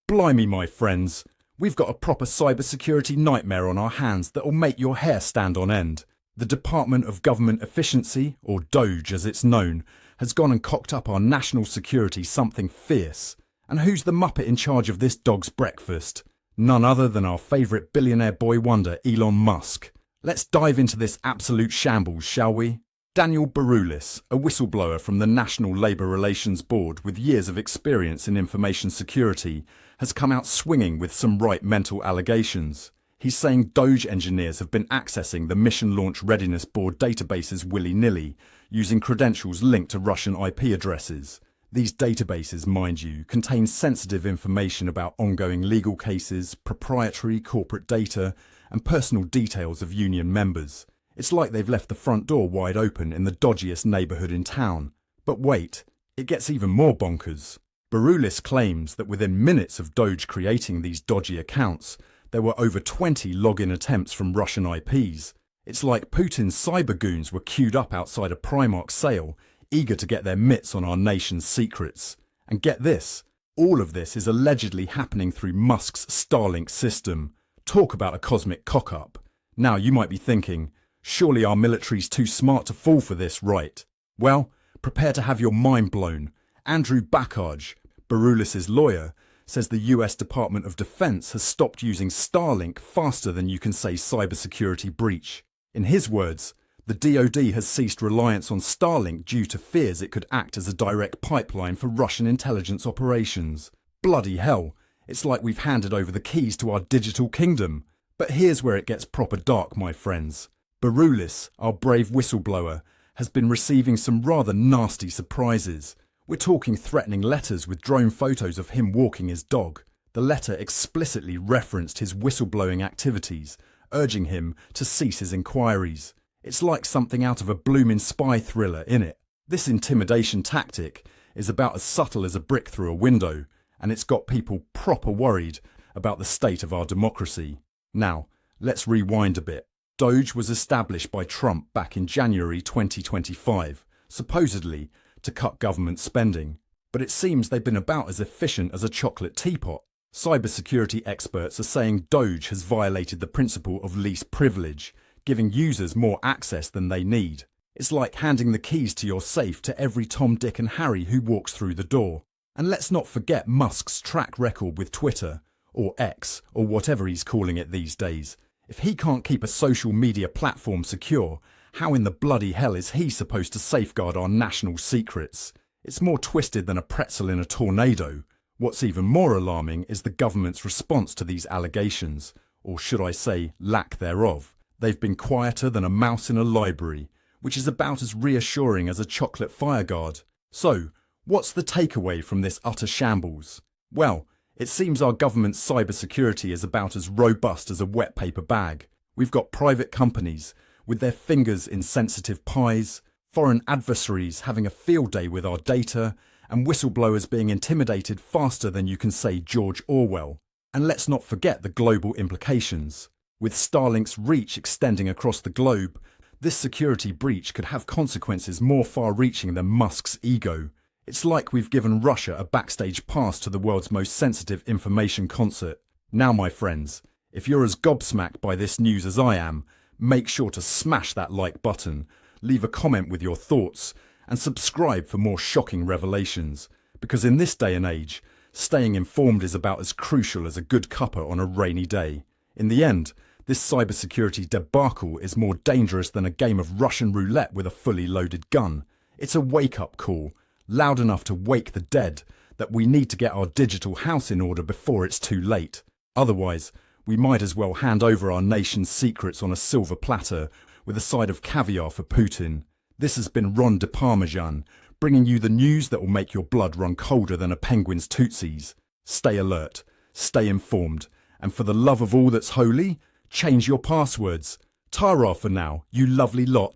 Blimey, my friends, we've got a proper cybersecurity nightmare on our hands that'll make your hair stand on end. The Department of Government Efficiency, or DOGE as it's known, has gone and cocked up our national security something fierce. And who's the muppet in charge of this dog's breakfast? None other than our favourite billionaire boy wonder, Elon Musk. Let's dive into this absolute shambles, shall we? Daniel Berulis, a whistleblower from the National Labour Relations Board with years of experience in information security, has come out swinging with some right mental allegations. He's saying DOGE engineers have been accessing the Mission Launch Readiness Board databases willy-nilly, using credentials linked to Russian IP addresses. These databases, mind you, contain sensitive information about ongoing legal cases, proprietary corporate data, and personal details of union members. It's like they've left the front door wide open in the dodgiest neighbourhood in town. But wait, it gets even more bonkers. Berulis claims that within minutes of DOGE creating these dodgy accounts, there were over 20 login attempts from Russian IPs. It's like Putin's cyber goons were queued up outside a Primark sale, eager to get their mitts on our nation's secrets. And get this, all of this is allegedly happening through Musk's Starlink system. Talk about a cosmic cock-up. Now you might be thinking, surely our military's too smart to fall for this, right? Well, prepare to have your mind blown. Andrew Backharge, Berulis' lawyer, says the US Department of Defense has stopped using Starlink faster than you can say cybersecurity breach. In his words, the DOD has ceased reliance on Starlink due to fears it could act as a direct pipeline for Russian intelligence operations. Bloody hell, it's like we've handed over the keys to our digital kingdom. But here's where it gets proper dark, my friends. Berulis, our brave whistleblower, has been receiving some rather nasty surprises. We're talking threatening letters with drone photos of him walking his dog. The letter explicitly referenced his whistleblowing activities, urging him to cease his inquiries. It's like something out of a bloomin' spy thriller, innit? This intimidation tactic is about as subtle as a brick through a window, and it's got people proper worried about the state of our democracy. Now, let's rewind a bit. DOGE was established by Trump back in January 2025, supposedly to cut government spending. But it seems they've been about as efficient as a chocolate teapot. Cybersecurity experts are saying DOGE has violated the principle of least privilege, giving users more access than they need. It's like handing the keys to your safe to every Tom, Dick and Harry who walks through the door. And let's not forget Musk's track record with Twitter, or X, or whatever he's calling it these days. If he can't keep a social media platform secure, how in the bloody hell is he supposed to safeguard our national secrets? It's more twisted than a pretzel in a tornado. What's even more alarming is the government's response to these allegations, or should I say, lack thereof. They've been quieter than a mouse in a library, which is about as reassuring as a chocolate fireguard. So, what's the takeaway from this utter shambles? Well, it seems our government's cybersecurity is about as robust as a wet paper bag. We've got private companies with their fingers in sensitive pies, foreign adversaries having a field day with our data, and whistleblowers being intimidated faster than you can say George Orwell. And let's not forget the global implications. With Starlink's reach extending across the globe, this security breach could have consequences more far-reaching than Musk's ego. It's like we've given Russia a backstage pass to the world's most sensitive information concert. Now, my friends, if you're as gobsmacked by this news as I am, make sure to smash that like button, leave a comment with your thoughts, and subscribe for more shocking revelations. Because in this day and age, staying informed is about as crucial as a good cuppa on a rainy day. In the end, this cybersecurity debacle is more dangerous than a game of Russian roulette with a fully loaded gun. It's a wake-up call, loud enough to wake the dead, that we need to get our digital house in order before it's too late. Otherwise, we might as well hand over our nation's secrets on a silver platter with a side of caviar for Putin. This has been Ron de Parmesan, bringing you the news that will make your blood run colder than a penguin's tootsies. Stay alert, stay informed, and for the love of all that's holy, change your passwords. Ta-ra for now, you lovely lot.